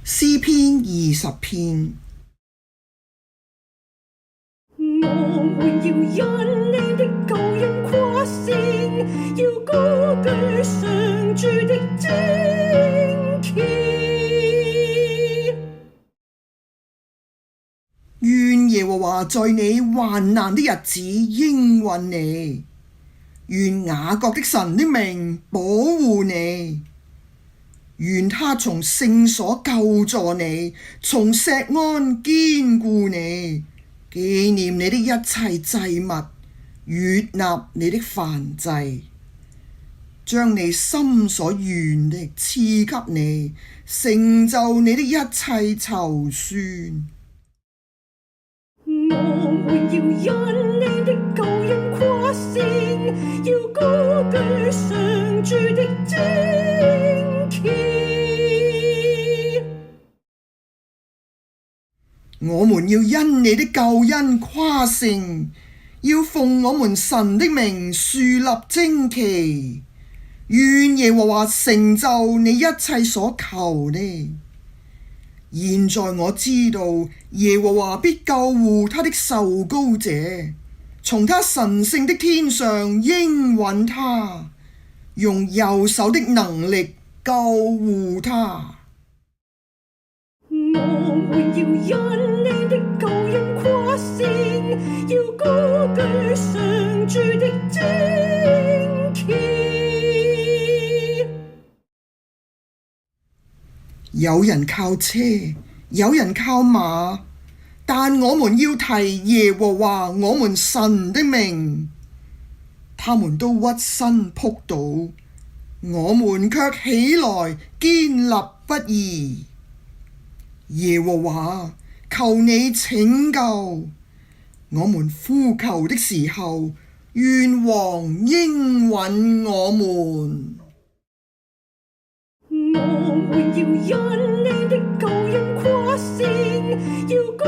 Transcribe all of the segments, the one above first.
詩篇20篇。我們要因你的救恩誇勝，要高舉上主的旌旗。願耶和華在你患難的日子應允你，願雅各的神的名保護你，願他從聖所救助你，從錫安堅固你，紀念你的一切祭物，悅納你的燔祭，將你心所願的賜給你，成就你的一切籌算。我們要因你的救恩誇勝，要高舉上主的旌旗。我們要因你的救恩誇勝，要奉我們神的名豎立旌旗，願耶和華成就你一切所求的。現在我知道耶和華必救護他的受膏者，從他神聖的天上應允他，用右手的能力救護他。我們要因你的救恩誇勝，要高舉上主的旌旗。有人靠車，有人靠馬，但我們要提耶和華我們神的名。他們都屈身仆倒，我們卻起來堅立不移。耶和華，求你拯救，我們呼求的時候，願王應允我們。我們要因你的救恩誇勝，要高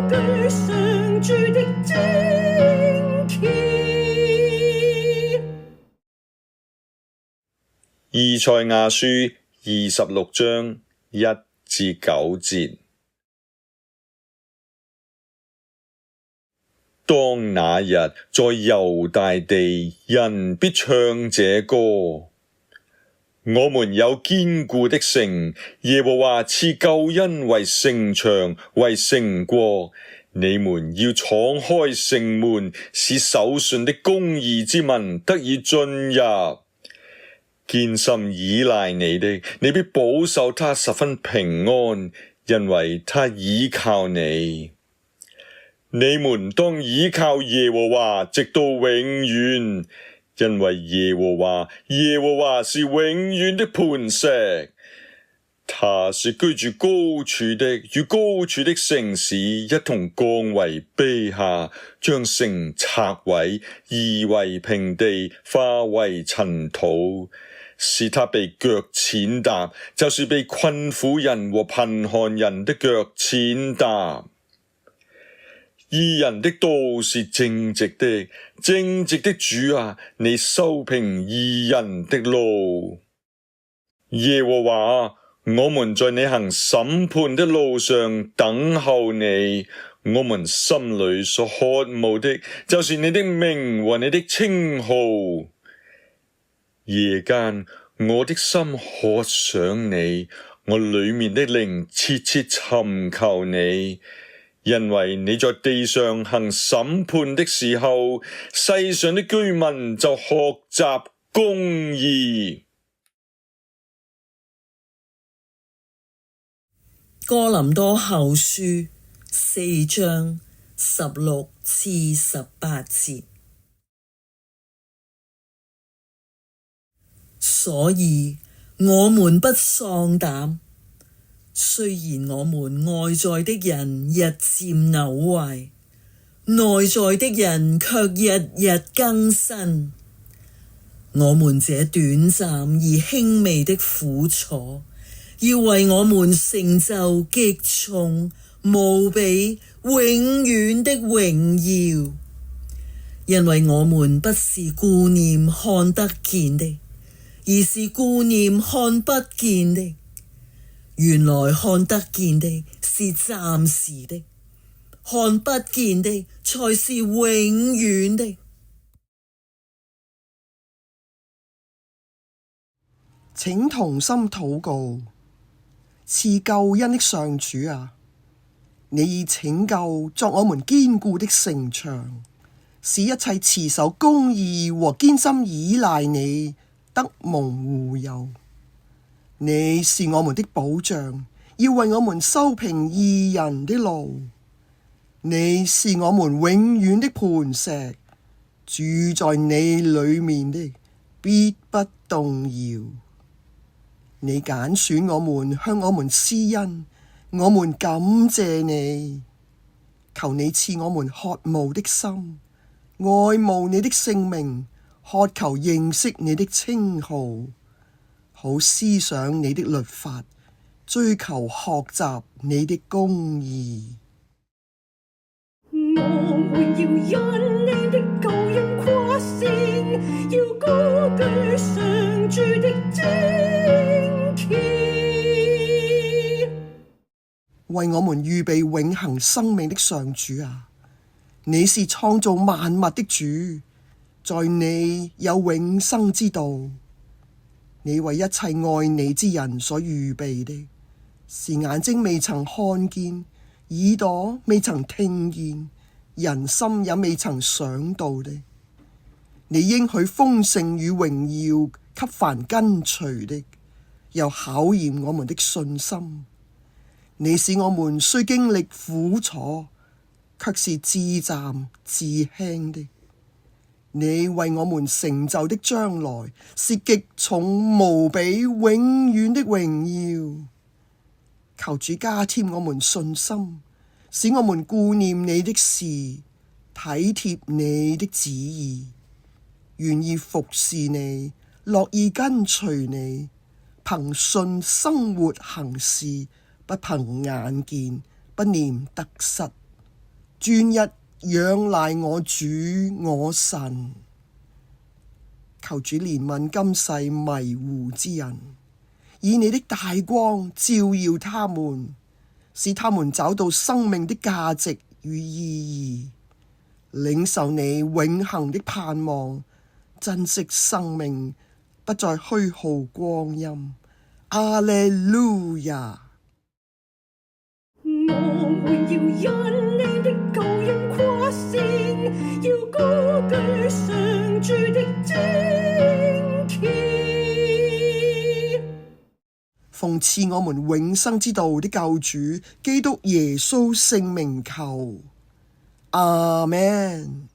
舉上主的旌旗。以賽亞書26章1至9節。當那日，在猶大地，人必唱這歌。我們有堅固的城，耶和華賜救恩為城牆，為城郭。你們要敞開城門，使守順的公義之民得以進入。堅心倚賴你的，你必保守他十分平安，因為他倚靠你。你們當倚靠耶和華，直到永遠。因為耶和華是永遠的磐石，他是居住高處的，與高處的城市一同降為卑下，將城拆毀，夷為平地，化為塵土，使他被腳踐踏，就是被困苦人和貧寒人的腳踐踏。義人的道是正直的，正直的主啊，你修平義人的路。耶和華，我們在你行審判的路上等候你，我們心裏所渴慕的，就是你的名和你的稱號。夜間，我的心渴想你，我裏面的靈切切尋求你。因為你在地上行審判的時候，世上的居民就學習公義。哥林多後書4章16至18節。所以我們不喪膽，雖然我們外在的人日漸朽壞，內在的人卻日日更新。我們這短暫而輕微的苦楚，要為我們成就極重無比永遠的榮耀。因為我們不是顧念看得見的，而是顧念看不見的。原來看得見的是暫時的，看不見的才是永遠的。請同心禱告。賜救恩的上主啊，你以拯救作我們堅固的城牆，使一切持守公義和堅心倚賴你得蒙護佑。你是我們的保障，要為我們修平義人的路。你是我們永遠的磐石，住在你裡面的必不動搖。你揀選我們，向我們施恩，我們感謝你。求你賜我們渴慕的心，愛慕你的聖名，渴求認識你的稱號，好思想你的律法，追求學習你的公義。我們要因你的救恩誇勝，要高舉上主的旌旗。為我們預備永恆生命的上主啊，你是創造萬物的主，在你有永生之道。你為一切愛你之人所預備的，是眼睛未曾看見，耳朵未曾聽見，人心也未曾想到的。你應許豐盛與榮耀給凡跟隨的，又考驗我們的信心。你使我們雖經歷苦楚，卻是至暫至輕的。你為我們成就的將來，是極重無比永遠的榮耀。求主加添我們信心，使我們顧念你的事，體貼你的旨意，願意服侍你，樂意跟隨你，憑信生活行事，不憑眼見，不念得失，專一仰賴我主我神。求主憐憫今世迷糊之人，以你的大光照耀他們，使他們找到生命的價值與意義，領受你永恆的盼望，珍惜生命，不再虛耗光陰。阿肋路亞。我們要因你的救恩誇勝，要高舉上主的旌旗。奉賜我們永生之道的救主基督耶穌聖名求，阿們。